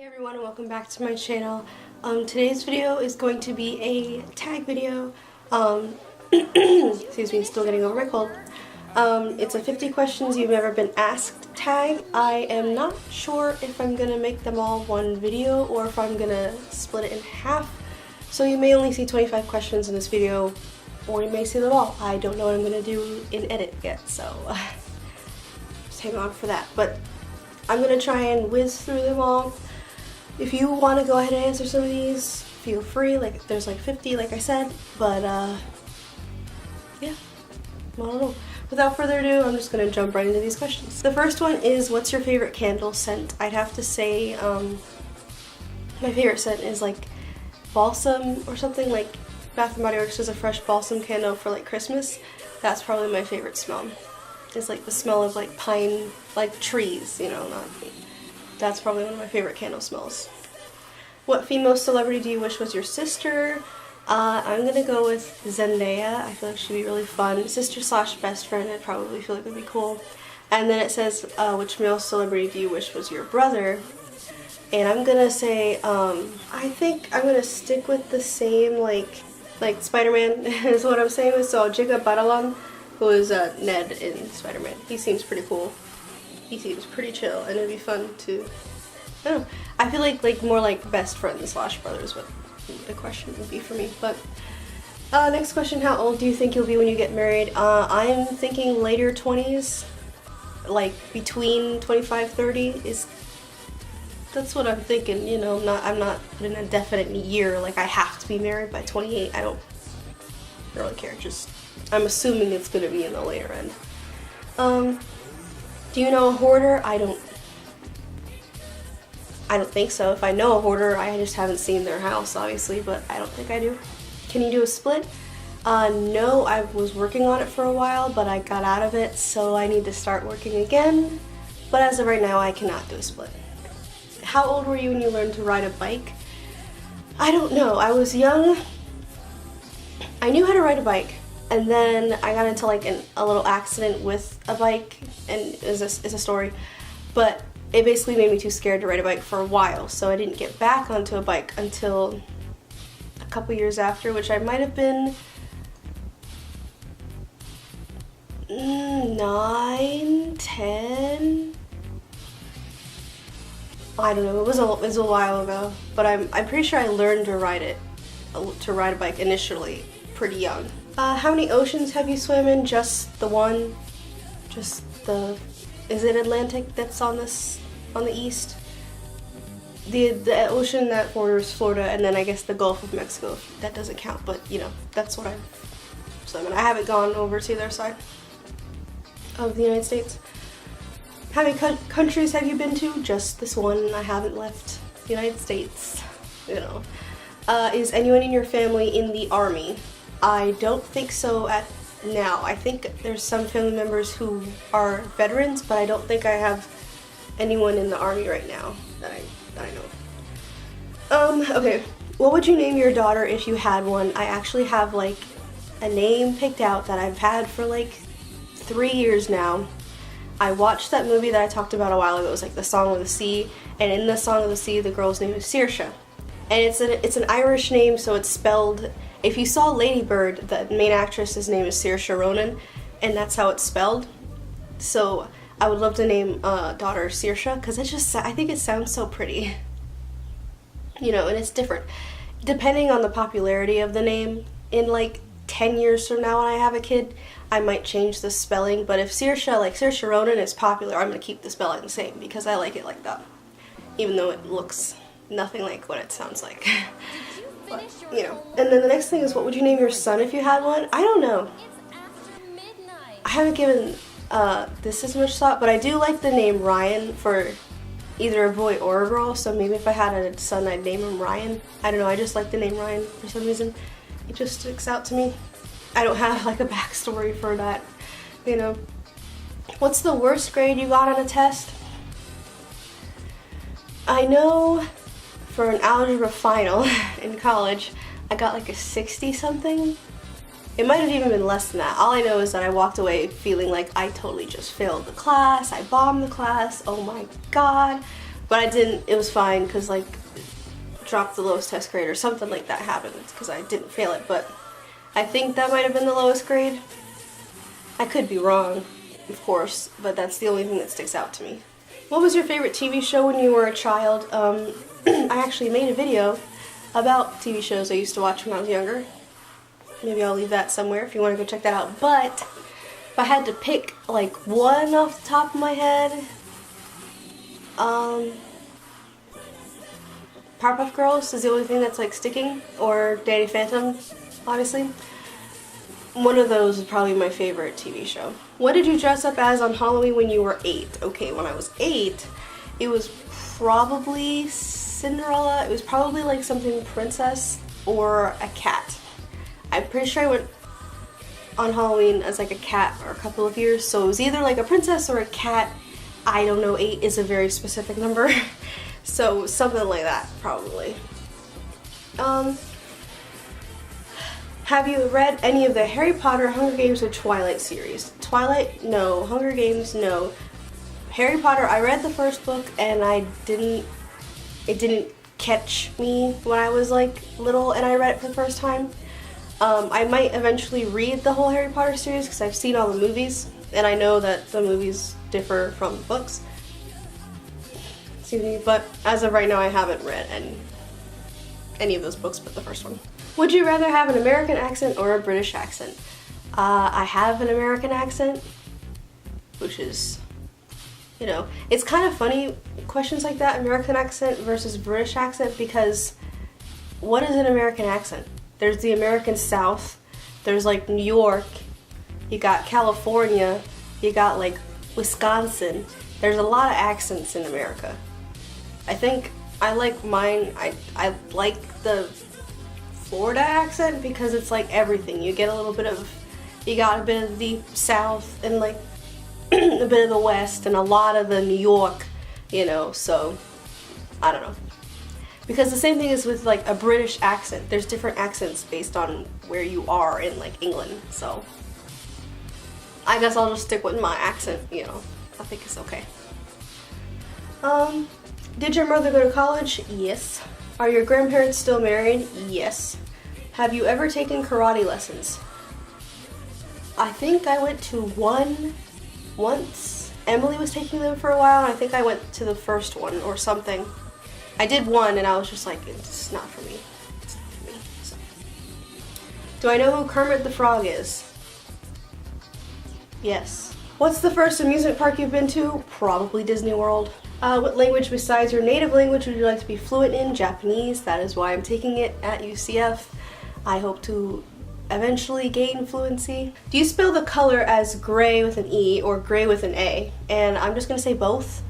Hey everyone, and welcome back to my channel. Today's video is going to be a tag video. Excuse me, still getting over my cold. It's a 50 questions you've never been asked tag. I am not sure if I'm gonna make them all one video or if I'm gonna split it in half. So you may only see 25 questions in this video, or you may see them all. I don't know what I'm gonna do in edit yet, so just hang on for that. But I'm gonna try and whiz through them all. If you want to go ahead and answer some of these, feel free. Like, there's like 50, like I said, but yeah, I don't know. Without further ado, I'm just gonna jump right into these questions. The first one is, what's your favorite candle scent? I'd have to say my favorite scent is like balsam or something. Like Bath & Body Works does a fresh balsam candle for like Christmas. That's probably my favorite smell. It's like the smell of like pine, like trees, you know, not. That's probably one of my favorite candle smells. What female celebrity do you wish was your sister? I'm gonna go with Zendaya. I feel like she'd be really fun. Sister / best friend, I'd probably feel like would be cool. And then it says, which male celebrity do you wish was your brother? And I'm gonna say, I think I'm gonna stick with the same, like Spider-Man is what I'm saying with. So Jacob Batalon, who is Ned in Spider-Man. He seems pretty cool. He seems pretty chill, and it'd be fun to, I don't know, I feel like more like best friends / brothers, what the question would be for me. But next question, how old do you think you'll be when you get married? I'm thinking later 20s, like between 25-30 is, that's what I'm thinking, you know. I'm not putting a definite year, like I have to be married by 28, I don't really care, just, I'm assuming it's gonna be in the later end. Do you know a hoarder? I don't think so. If I know a hoarder, I just haven't seen their house, obviously, but I don't think I do. Can you do a split? No, I was working on it for a while, but I got out of it, so I need to start working again. But as of right now, I cannot do a split. How old were you when you learned to ride a bike? I don't know. I was young. I knew how to ride a bike. And then I got into like a little accident with a bike, and it's a story, but it basically made me too scared to ride a bike for a while, so I didn't get back onto a bike until a couple years after, which I might have been 9, 10, I don't know, it was a while ago, but I'm pretty sure I learned to ride a bike initially pretty young. How many oceans have you swam in? Just the one? Just the, is it Atlantic that's on the east? The ocean that borders Florida, and then I guess the Gulf of Mexico. That doesn't count, but you know, that's what I've swam in. I haven't gone over to the other side of the United States. How many countries have you been to? Just this one. I haven't left the United States, you know. Is anyone in your family in the Army? I don't think so at now. I think there's some family members who are veterans, but I don't think I have anyone in the Army right now that I know of. Okay, what would you name your daughter if you had one? I actually have like a name picked out that I've had for like 3 years now. I watched that movie that I talked about a while ago. It was like The Song of the Sea, and in The Song of the Sea, the girl's name is Saoirse. And it's an Irish name, so it's spelled, if you saw Lady Bird, the main actress's name is Saoirse Ronan, and that's how it's spelled. So I would love to name daughter Saoirse, because I think it sounds so pretty. You know, and it's different. Depending on the popularity of the name, in like 10 years from now when I have a kid, I might change the spelling, but if Saoirse Ronan is popular, I'm going to keep the spelling the same, because I like it like that. Even though it looks nothing like what it sounds like. But, you know. And then the next thing is, what would you name your son if you had one? I don't know. I haven't given this as much thought, but I do like the name Ryan for either a boy or a girl, so maybe if I had a son, I'd name him Ryan. I don't know, I just like the name Ryan for some reason. It just sticks out to me. I don't have like a backstory for that, you know. What's the worst grade you got on a test? I know for an algebra final in college, I got like a 60 something. It might have even been less than that. All I know is that I walked away feeling like I totally just failed the class, I bombed the class, oh my god. But I didn't, it was fine because like dropped the lowest test grade or something like that happened because I didn't fail it, but I think that might have been the lowest grade. I could be wrong, of course, but that's the only thing that sticks out to me. What was your favorite TV show when you were a child? I actually made a video about TV shows I used to watch when I was younger. Maybe I'll leave that somewhere if you want to go check that out. But if I had to pick like one off the top of my head, Powerpuff Girls is the only thing that's like sticking, or Danny Phantom, obviously. One of those is probably my favorite TV show. What did you dress up as on Halloween when you were 8? Okay, when I was 8, it was probably Cinderella. It was probably like something princess or a cat. I'm pretty sure I went on Halloween as like a cat for a couple of years, so it was either like a princess or a cat. I don't know, 8 is a very specific number. So something like that, probably. Have you read any of the Harry Potter, Hunger Games, or Twilight series? Twilight, no. Hunger Games, no. Harry Potter, I read the first book and it didn't catch me when I was like little and I read it for the first time. I might eventually read the whole Harry Potter series because I've seen all the movies and I know that the movies differ from the books. Excuse me, but as of right now I haven't read any of those books but the first one. Would you rather have an American accent or a British accent? I have an American accent, which is, you know, it's kind of funny questions like that, American accent versus British accent, because what is an American accent? There's the American South, there's like New York, you got California, you got like Wisconsin. There's a lot of accents in America. I think I like mine, I like the Florida accent because it's like everything. You get a little bit of, you got a bit of the South and like a bit of the West and a lot of the New York, you know, so I don't know. Because the same thing is with like a British accent. There's different accents based on where you are in like England, so I guess I'll just stick with my accent, you know. I think it's okay. Did your mother go to college? Yes. Are your grandparents still married? Yes. Have you ever taken karate lessons? I think I went to one once. Emily was taking them for a while, and I think I went to the first one or something. I did one, and I was just like, it's not for me. It's not for me. So. Do I know who Kermit the Frog is? Yes. What's the first amusement park you've been to? Probably Disney World. What language besides your native language would you like to be fluent in? Japanese. That is why I'm taking it at UCF. I hope to eventually gain fluency. Do you spell the color as gray with an E or gray with an A? And I'm just gonna say both.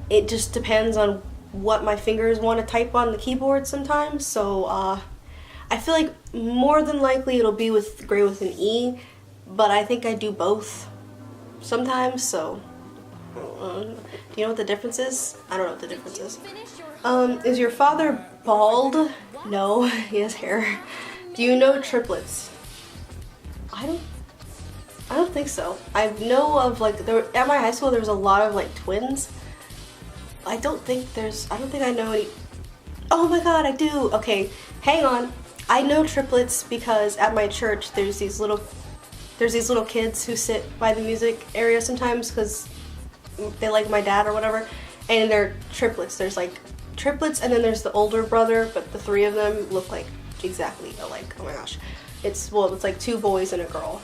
It just depends on what my fingers want to type on the keyboard sometimes. So I feel like more than likely it'll be with gray with an E, but I think I do both sometimes, so do you know what the difference is? I don't know what the difference is. Is your father bald? No, he has hair. Do you know triplets? I don't think so. I know of like, at my high school there was a lot of like twins. I don't think I know any. Oh my god, I do. Okay, hang on. I know triplets because at my church there's these little kids who sit by the music area sometimes because they like my dad or whatever, and they're triplets. There's like triplets and then there's the older brother, but the three of them look like exactly alike. Oh my gosh. It's like 2 boys and a girl.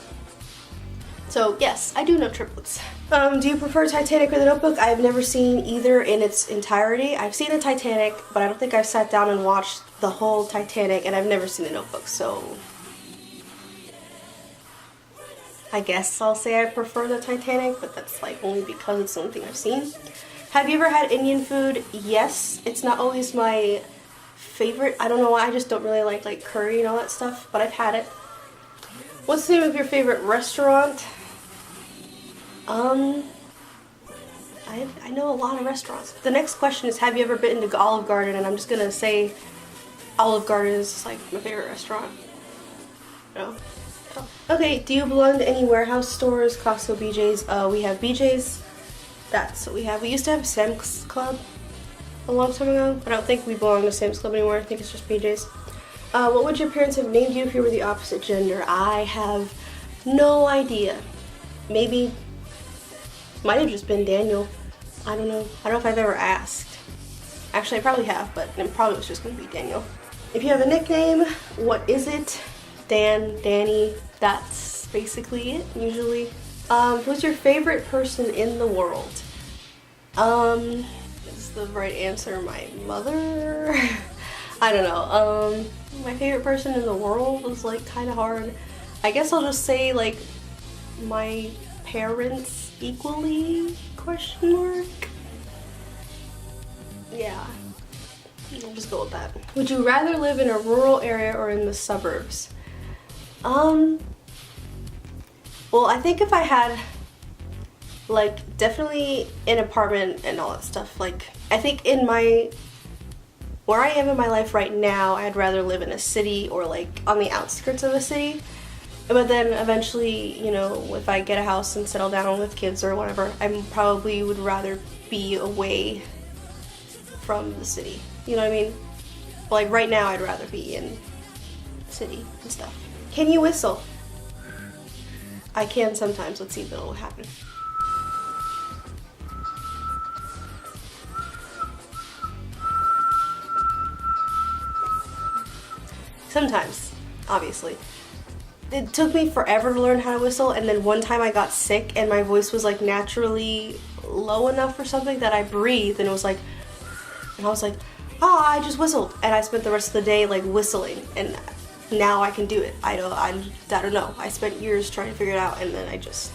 So yes, I do know triplets. Do you prefer Titanic or The Notebook? I've never seen either in its entirety. I've seen the Titanic, but I don't think I've sat down and watched the whole Titanic, and I've never seen The Notebook, so I guess I'll say I prefer the Titanic, but that's like only because it's the only thing I've seen. Have you ever had Indian food? Yes. It's not always my favorite. I don't know why, I just don't really like curry and all that stuff, but I've had it. What's the name of your favorite restaurant? I know a lot of restaurants. The next question is, have you ever been to Olive Garden? And I'm just gonna say Olive Garden is like my favorite restaurant. No. Oh. Okay, do you belong to any warehouse stores, Costco, BJ's? We have BJ's. That's what we have. We used to have Sam's Club a long time ago. I don't think we belong to Sam's Club anymore. I think it's just PJ's. What would your parents have named you if you were the opposite gender? I have no idea. Maybe, might have just been Daniel. I don't know. I don't know if I've ever asked. Actually, I probably have, but it probably was just going to be Daniel. If you have a nickname, what is it? Dan, Danny, that's basically it, usually. Who's your favorite person in the world? Is the right answer my mother? I don't know. My favorite person in the world is like kind of hard. I guess I'll just say like my parents equally, question mark? Yeah, I'll just go with that. Would you rather live in a rural area or in the suburbs? Well, I think if I had like definitely an apartment and all that stuff, like I think in where I am in my life right now, I'd rather live in a city or like on the outskirts of a city. But then eventually, you know, if I get a house and settle down with kids or whatever, I probably would rather be away from the city. You know what I mean? But like right now, I'd rather be in the city and stuff. Can you whistle? I can sometimes. Let's see if it'll happen. Sometimes, obviously. It took me forever to learn how to whistle, and then one time I got sick and my voice was like naturally low enough or something that I breathed, and it was like, and I was like, oh, I just whistled, and I spent the rest of the day like whistling, and now I can do it. I don't know. I spent years trying to figure it out, and then it just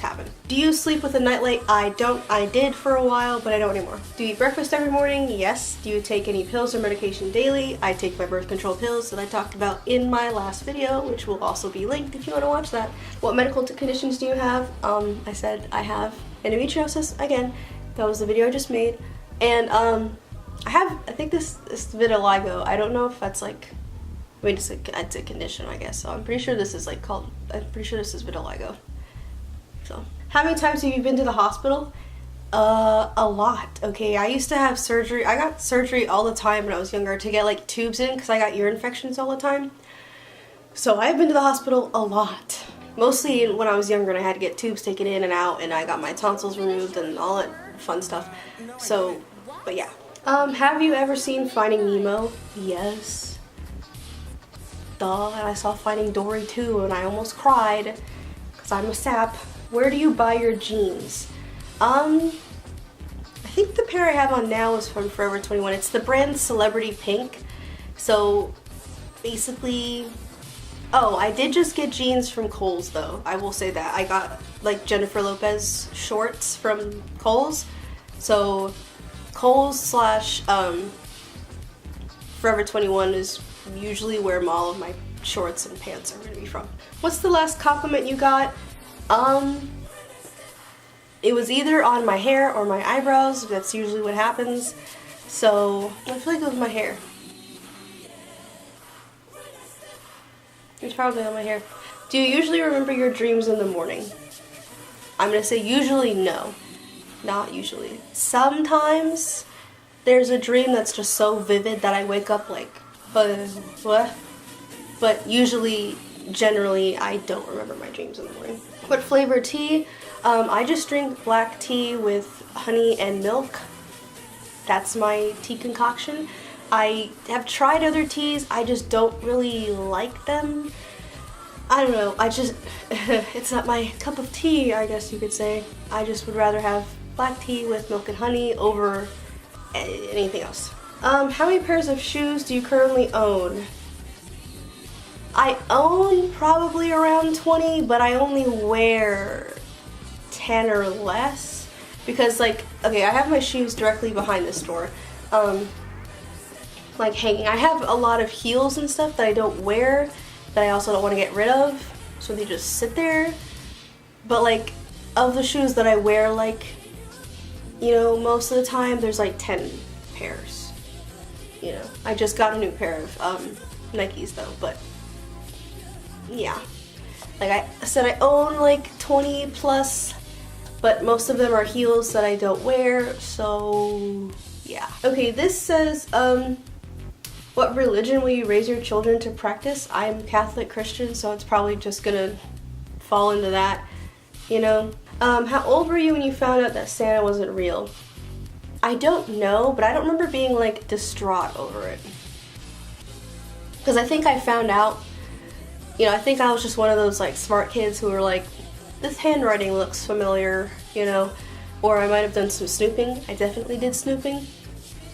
happened. Do you sleep with a nightlight? I don't. I did for a while, but I don't anymore. Do you eat breakfast every morning? Yes. Do you take any pills or medication daily? I take my birth control pills that I talked about in my last video, which will also be linked if you want to watch that. What medical conditions do you have? I said I have endometriosis. Again, that was the video I just made. And I think this vitiligo. I don't know if that's like, I mean, it's a condition, I guess. So I'm pretty sure this is like called, I'm pretty sure this is vitiligo. So, how many times have you been to the hospital? A lot. Okay, I used to have surgery. I got surgery all the time when I was younger to get like tubes in because I got ear infections all the time. So I've been to the hospital a lot. Mostly when I was younger and I had to get tubes taken in and out, and I got my tonsils removed and all that fun stuff. So, but yeah. Have you ever seen Finding Nemo? Yes. Duh, and I saw Finding Dory too, and I almost cried because I'm a sap. Where do you buy your jeans? I think the pair I have on now is from Forever 21. It's the brand Celebrity Pink. So basically, oh, I did just get jeans from Kohl's though. I will say that. I got like Jennifer Lopez shorts from Kohl's. So Kohl's slash Forever 21 is usually where all of my shorts and pants are going to be from. What's the last compliment you got? It was either on my hair or my eyebrows. That's usually what happens. So, I feel like it was my hair. It's probably on my hair. Do you usually remember your dreams in the morning? I'm gonna say usually no. Not usually. Sometimes there's a dream that's just so vivid that I wake up like, what? But usually, generally, I don't remember my dreams in the morning. What flavor tea? I just drink black tea with honey and milk. That's my tea concoction. I have tried other teas, I just don't really like them. I don't know, it's not my cup of tea, I guess you could say. I just would rather have black tea with milk and honey over anything else. How many pairs of shoes do you currently own? I own probably around 20, but I only wear 10 or less because like, okay, I have my shoes directly behind this door, like hanging. I have a lot of heels and stuff that I don't wear that I also don't want to get rid of, so they just sit there. But like, of the shoes that I wear, like, you know, most of the time there's like 10 pairs, you know. I just got a new pair of Nikes though, but yeah, like I said, I own like 20 plus, but most of them are heels that I don't wear, so yeah. yeah. Okay, this says, what religion will you raise your children to practice? I'm Catholic Christian, so it's probably just gonna fall into that, you know? How old were you when you found out that Santa wasn't real? I don't know, but I don't remember being like distraught over it. Because I think I found out, you know, I think I was just one of those like smart kids who were like, this handwriting looks familiar, you know? Or I might have done some snooping. I definitely did snooping.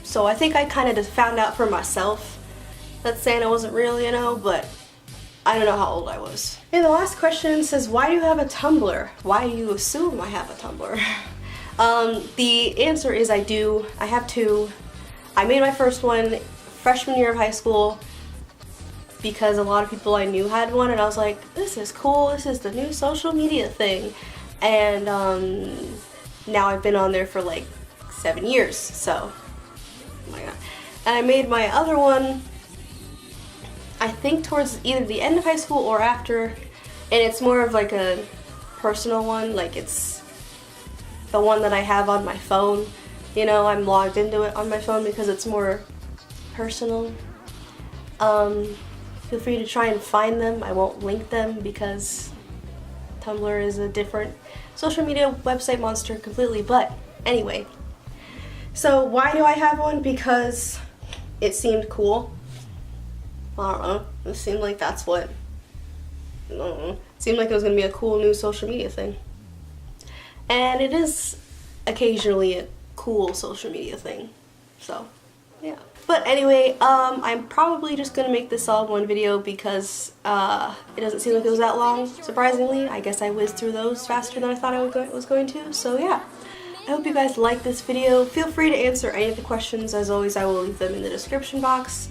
So I think I kind of just found out for myself that Santa wasn't real, you know, but I don't know how old I was. And the last question says, why do you have a Tumblr? Why do you assume I have a Tumblr? The answer is I do. I have two. I made my first one freshman year of high school because a lot of people I knew had one, and I was like, this is cool, this is the new social media thing. And now I've been on there for like 7 years, so, oh my god. And I made my other one, I think towards either the end of high school or after, and it's more of like a personal one, like it's the one that I have on my phone. You know, I'm logged into it on my phone because it's more personal. Feel free to try and find them. I won't link them because Tumblr is a different social media website monster completely, but anyway. So why do I have one? Because it seemed cool. I don't know. It seemed like that's what, I don't know. It seemed like it was going to be a cool new social media thing. And it is occasionally a cool social media thing. So, yeah. But anyway, I'm probably just going to make this all one video because it doesn't seem like it was that long, surprisingly. I guess I whizzed through those faster than I thought I was going to. So yeah, I hope you guys liked this video. Feel free to answer any of the questions. As always, I will leave them in the description box,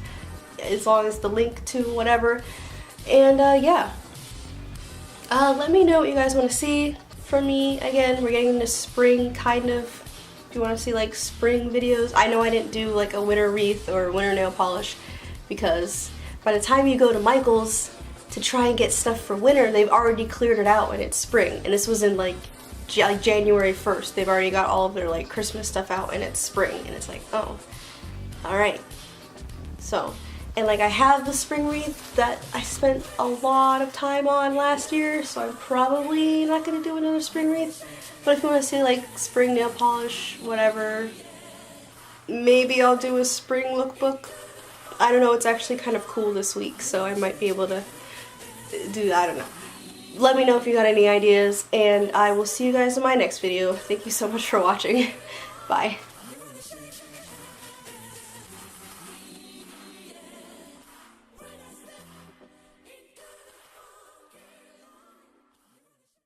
as long as the link to whatever. And yeah, let me know what you guys want to see from me. Again, we're getting into spring, kind of. If you want to see like spring videos, I know I didn't do like a winter wreath or winter nail polish because by the time you go to Michael's to try and get stuff for winter, they've already cleared it out and it's spring. And this was in like January 1st. They've already got all of their like Christmas stuff out and it's spring, and it's like, oh, alright. So, and like I have the spring wreath that I spent a lot of time on last year, so I'm probably not going to do another spring wreath. But if you want to see like spring nail polish, whatever, maybe I'll do a spring lookbook. I don't know, it's actually kind of cool this week, so I might be able to do that, I don't know. Let me know if you got any ideas, and I will see you guys in my next video. Thank you so much for watching. Bye.